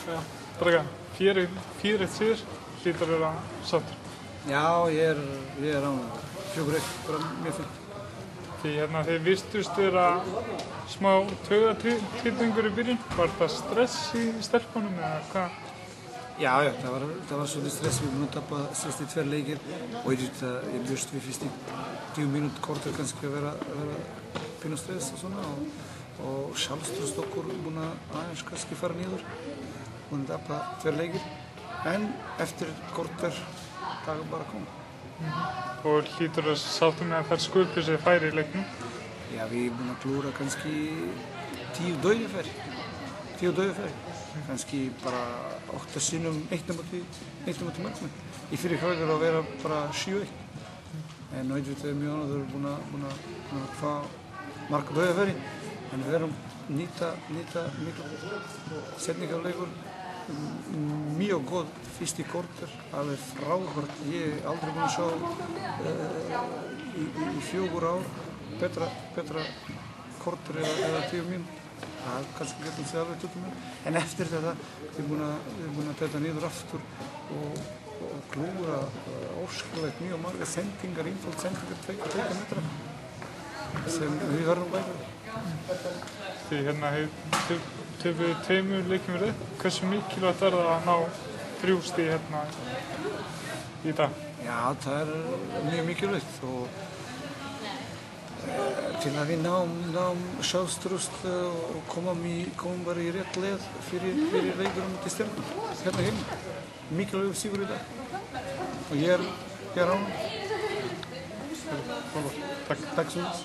Já, Braga, 4-1 sigur, hlýtur að vera sáttur. Já, ég er ánægður. 4-1, bara mjög fínt. Þið virtust vera smá taugatitringur í byrjun. Var það stress í stelpunum eða hvað? Já, það var svolítið stress. Við erum búin að tapa síðustu 2 leikir og ég bjóst við fyrst í 10 mínútur korter kannski að vera pínu stress og svona og sjálfstraust okkur búin að aðeins kannski fara niður. Búin að tapa 2 leikir en eftir korter það bara kom. Og hlýtur að sáttu með að þær skulpi sér færi í leiknum? Já, við erum búin að klúra kannski 10 dauðafæri. Kannski bara 8 sinnum 1 móti markmenn. Í fyrir hálfleik að vera bara 7-1. En auðvitað er mjög ánægður búin að fá marga dauðafæri. En við erum nýta miklu setningarleikur. Mjög góð fyrst í korter, alveg frábært. Ég hef aldrei búin að sjá í 4 ár betra korter eða 10 mínútur. Það kannski getum við alveg 20 mínútur. En eftir þetta við erum búin að detta niður aftur og klúra óskilvægt mjög marga sendingar, einfald sendingar 2 metra sem við verðum bæta. Þið töpuðu 2 leikjum í röð. Hversu mikilvægt er það að ná 3 stig í dag? Já, það er mjög mikilvægt og til að við náum sjálfstraust og komum bara í rétt leið fyrir leikurum til Stjörnuna. Hérna heima. Mikilvægur sigur í dag. Og ég er ánægður. Takk svo.